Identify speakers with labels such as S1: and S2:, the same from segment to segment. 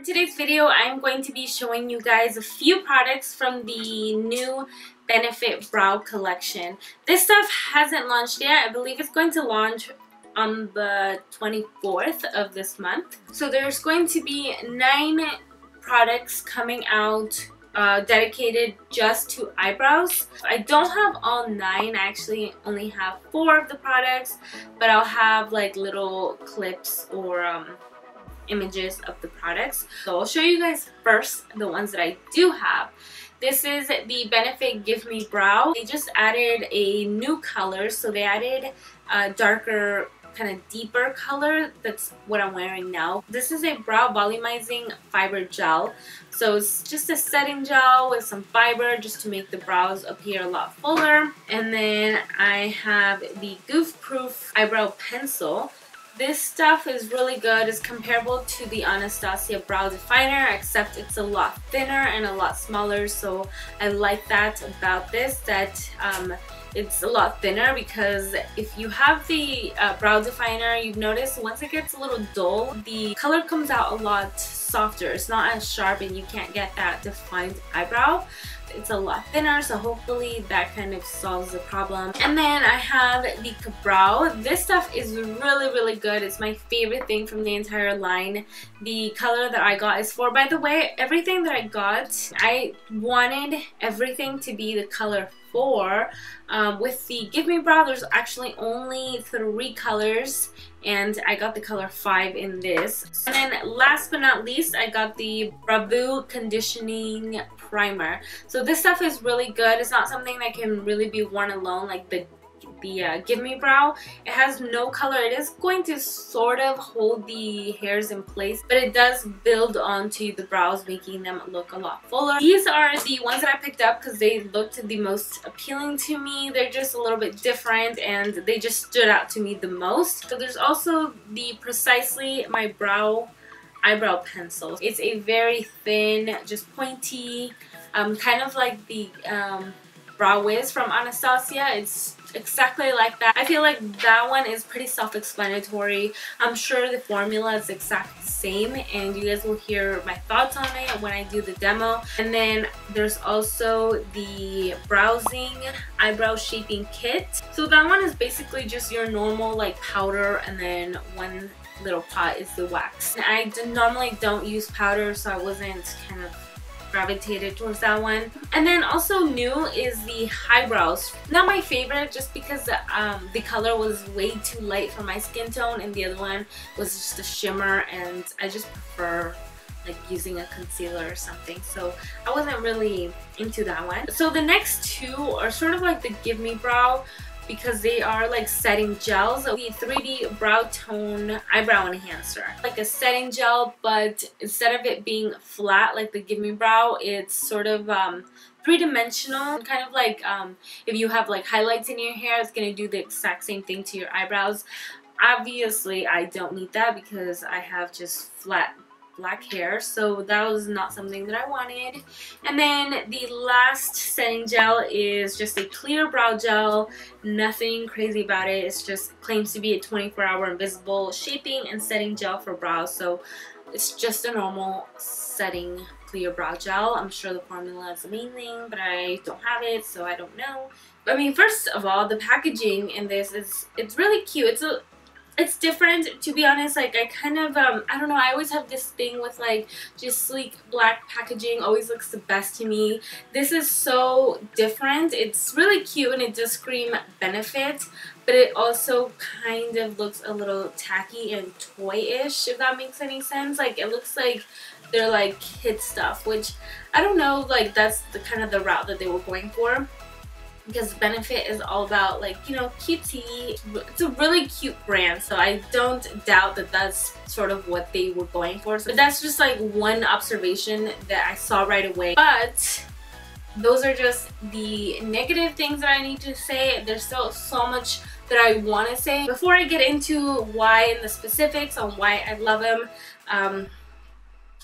S1: In today's video, I'm going to be showing you guys a few products from the new Benefit Brow collection. This stuff hasn't launched yet. I believe it's going to launch on the 24th of this month. So there's going to be 9 products coming out dedicated just to eyebrows. I don't have all 9. I actually only have 4 of the products, but I'll have like little clips or images of the products. So I'll show you guys first the ones that I do have. This is the Benefit Gimme Brow. They just added a new color, so they added a darker, kind of deeper color. That's what I'm wearing now. This is a brow volumizing fiber gel. So it's just a setting gel with some fiber just to make the brows appear a lot fuller. And then I have the Goof Proof Eyebrow Pencil. This stuff is really good. It's comparable to the Anastasia Brow Definer, except it's a lot thinner and a lot smaller. So I like that about this, that it's a lot thinner, because if you have the Brow Definer, you've noticed once it gets a little dull, the color comes out a lot softer. It's not as sharp and you can't get that defined eyebrow. It's a lot thinner, so hopefully that kind of solves the problem. And then I have the Brow. This stuff is really good. It's my favorite thing from the entire line. The color that I got is 4. By the way, everything that I got, I wanted everything to be the color 4. With the Gimme Brow, there's actually only 3 colors, and I got the color 5 in this. And then last but not least, I got the Prabhu Conditioning Primer. So this stuff is really good. It's not something that can really be worn alone like the Gimme Brow. It has no color. It is going to sort of hold the hairs in place, but it does build onto the brows, making them look a lot fuller. These are the ones that I picked up because they looked the most appealing to me. They're just a little bit different and they just stood out to me the most. So there's also the Precisely My Brow Eyebrow Pencil. It's a very thin, just pointy, kind of like the Brow Wiz from Anastasia. It's exactly like that. I feel like that one is pretty self-explanatory. I'm sure the formula is exactly the same, and you guys will hear my thoughts on it when I do the demo. And then there's also the Browsing Eyebrow Shaping Kit. So that one is basically just your normal like powder, and then one little pot is the wax. And I normally don't use powder, so I wasn't kind of gravitated towards that one. And then also new is the Eyebrows. Not my favorite, just because the color was way too light for my skin tone, and the other one was just a shimmer, and I just prefer like using a concealer or something, so I wasn't really into that one. So the next 2 are sort of like the Gimme Brow, because they are like setting gels. The 3D Brow Tone Eyebrow Enhancer. Like a setting gel, but instead of it being flat like the Gimme Brow, it's sort of 3-dimensional. Kind of like if you have like highlights in your hair, it's going to do the exact same thing to your eyebrows. Obviously, I don't need that because I have just flat black hair, so that was not something that I wanted. And then the last setting gel is just a clear brow gel. Nothing crazy about it. It's just claims to be a 24-hour invisible shaping and setting gel for brows, so it's just a normal setting clear brow gel. I'm sure the formula is amazing, but I don't have it, so I don't know. I mean, first of all, the packaging in this it's really cute. It's different, to be honest. Like, I kind of I don't know, I always have this thing with like just sleek black packaging always looks the best to me. This is so different. It's really cute and it does scream Benefit, but it also kind of looks a little tacky and toy-ish, if that makes any sense. Like, it looks like they're like kid stuff, which I don't know, like that's the kind of the route that they were going for, because Benefit is all about like, you know, cutesy. It's a really cute brand, so I don't doubt that that's sort of what they were going for. So that's just like one observation that I saw right away. But those are just the negative things that I need to say. There's still so much that I want to say. Before I get into why and the specifics on why I love them,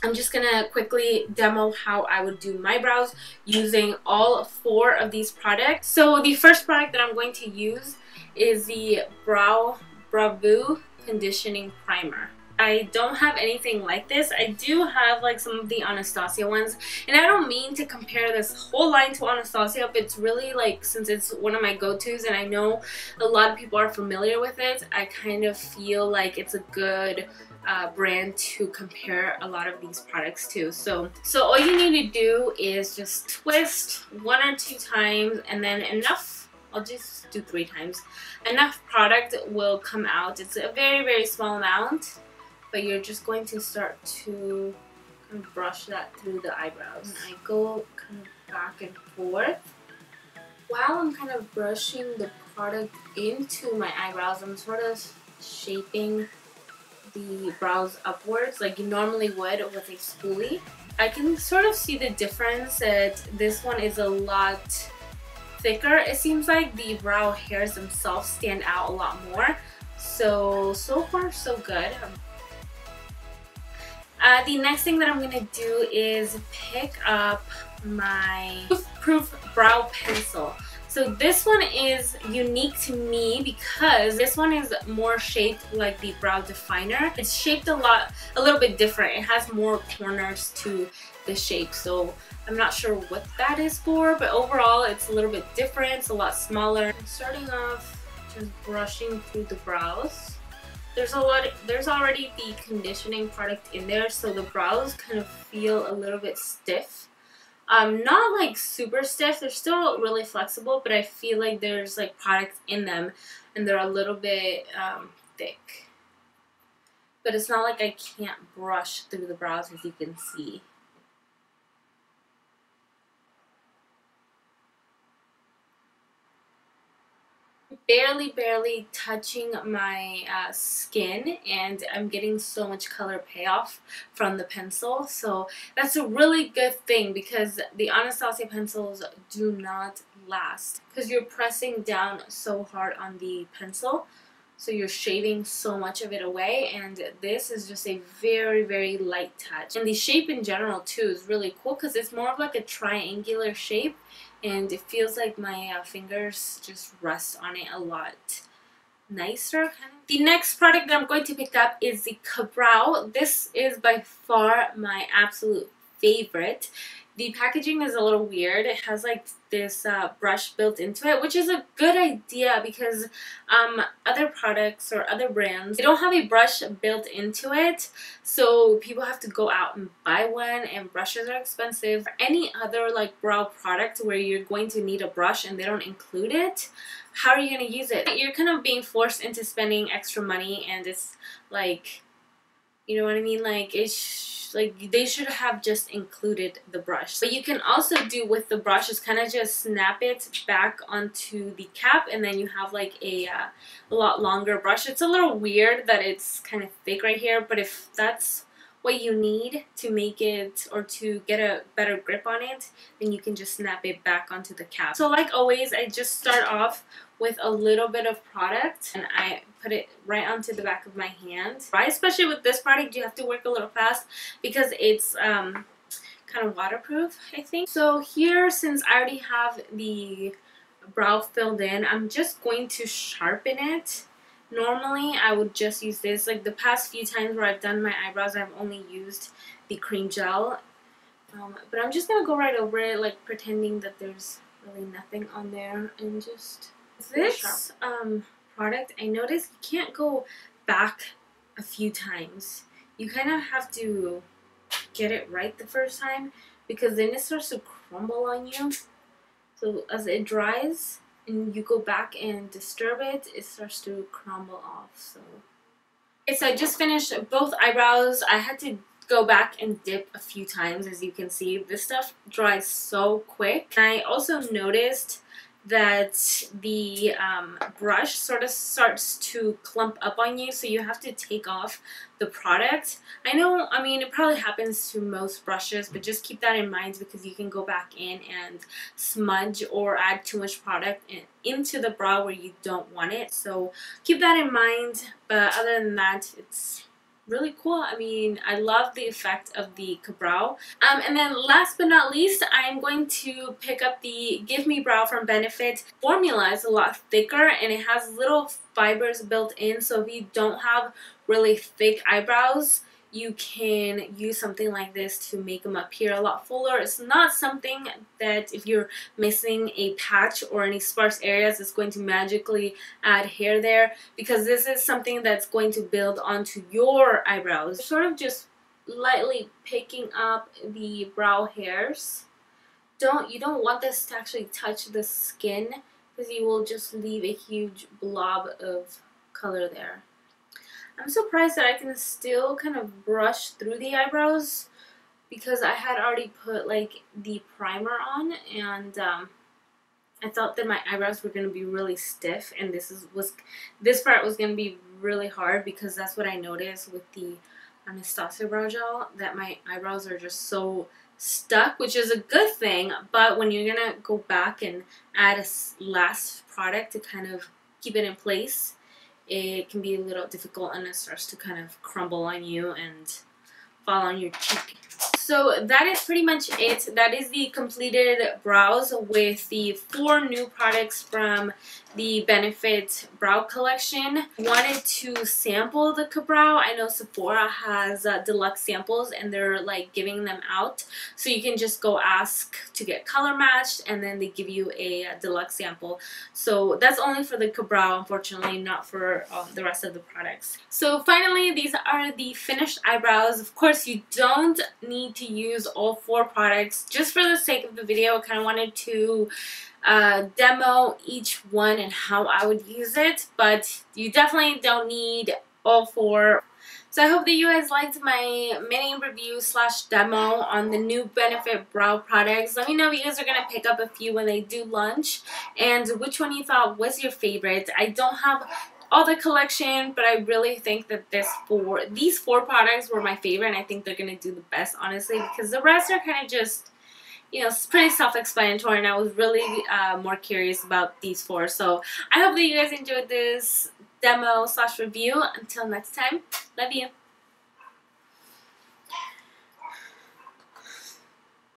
S1: I'm just gonna quickly demo how I would do my brows using all 4 of these products. So the first product that I'm going to use is the Browvo Conditioning Primer. I don't have anything like this. I do have like some of the Anastasia ones, and I don't mean to compare this whole line to Anastasia, but it's really like, since it's one of my go-tos and I know a lot of people are familiar with it, I kind of feel like it's a good brand to compare a lot of these products to. So all you need to do is just twist 1 or 2 times, and then enough, I'll just do 3 times, enough product will come out. It's a very, very small amount, but you're just going to start to kind of brush that through the eyebrows. And I go kind of back and forth. While I'm kind of brushing the product into my eyebrows, I'm sort of shaping the brows upwards like you normally would with a spoolie. I can sort of see the difference that this one is a lot thicker. It seems like the brow hairs themselves stand out a lot more. So far so good. The next thing that I'm going to do is pick up my Proof Brow Pencil. So this one is unique to me because this one is more shaped like the brow definer. It's shaped a little bit different. It has more corners to the shape. So I'm not sure what that is for, but overall it's a little bit different. It's a lot smaller. I'm starting off just brushing through the brows. There's already the conditioning product in there, so the brows kind of feel a little bit stiff. Not like super stiff, they're still really flexible, but I feel like there's like product in them and they're a little bit thick. But it's not like I can't brush through the brows, as you can see. Barely touching my skin, and I'm getting so much color payoff from the pencil, so that's a really good thing because the Anastasia pencils do not last because you're pressing down so hard on the pencil, so you're shaving so much of it away, and this is just a very, very light touch. And the shape in general too is really cool because it's more of like a triangular shape, and it feels like my fingers just rest on it a lot nicer. Kind of. The next product that I'm going to pick up is the Browvo. This is by far my absolute favorite. The packaging is a little weird. It has like this brush built into it, which is a good idea because other products or other brands, they don't have a brush built into it, so people have to go out and buy one, and brushes are expensive. For any other like brow product where you're going to need a brush and they don't include it, how are you going to use it? You're kind of being forced into spending extra money, and it's like, you know what I mean? Like, it's like they should have just included the brush. But you can also do with the brush is kind of just snap it back onto the cap, and then you have like a lot longer brush. It's a little weird that it's kind of thick right here, but if that's what you need to make it or to get a better grip on it, then you can just snap it back onto the cap. So like always, I just start off with a little bit of product and I put it right onto the back of my hand. Right, especially with this product, you have to work a little fast because it's kind of waterproof, I think. So here, since I already have the brow filled in, I'm just going to sharpen it. Normally, I would just use this. Like the past few times where I've done my eyebrows, I've only used the cream gel. But I'm just going to go right over it, like pretending that there's really nothing on there, and just... This product, I noticed you can't go back a few times. You kind of have to get it right the first time because then it starts to crumble on you. So as it dries and you go back and disturb it, it starts to crumble off. So I just finished both eyebrows. I had to go back and dip a few times. As you can see, this stuff dries so quick. And I also noticed that the brush sort of starts to clump up on you, so you have to take off the product. I know, I mean, it probably happens to most brushes, but just keep that in mind because you can go back in and smudge or add too much product into the brow where you don't want it. So keep that in mind, but other than that, it's really cool. I mean, I love the effect of the Browvo. And then last but not least, I'm going to pick up the Gimme Brow from Benefit. Formula is a lot thicker and it has little fibers built in, so if you don't have really thick eyebrows, you can use something like this to make them appear a lot fuller. It's not something that if you're missing a patch or any sparse areas, it's going to magically add hair there, because this is something that's going to build onto your eyebrows. Sort of just lightly picking up the brow hairs. You don't want this to actually touch the skin, because you will just leave a huge blob of color there. I'm surprised that I can still kind of brush through the eyebrows, because I had already put like the primer on, and I thought that my eyebrows were going to be really stiff, and this part was going to be really hard, because that's what I noticed with the Anastasia brow gel, that my eyebrows are just so stuck, which is a good thing, but when you're going to go back and add a last product to kind of keep it in place, it can be a little difficult, and it starts to kind of crumble on you and fall on your cheek. So that is pretty much it. That is the completed brows with the 4 new products from the Benefit Brow Collection. Wanted to sample the Ka-Brow. I know Sephora has deluxe samples, and they're like giving them out. So you can just go ask to get color matched, and then they give you a deluxe sample. So that's only for the Ka-Brow, unfortunately, not for the rest of the products. So finally, these are the finished eyebrows. Of course, you don't need to use all 4 products. Just for the sake of the video, I kind of wanted to demo each one and how I would use it, but you definitely don't need all 4. So I hope that you guys liked my mini review slash demo on the new Benefit Brow products. Let me know if you guys are going to pick up a few when they do launch, and which one you thought was your favorite. I don't have all the collection, but I really think that these 4 products were my favorite, and I think they're going to do the best, honestly, because the rest are kind of just, you know, it's pretty self-explanatory, and I was really more curious about these 4. So I hope that you guys enjoyed this demo slash review. Until next time, love you.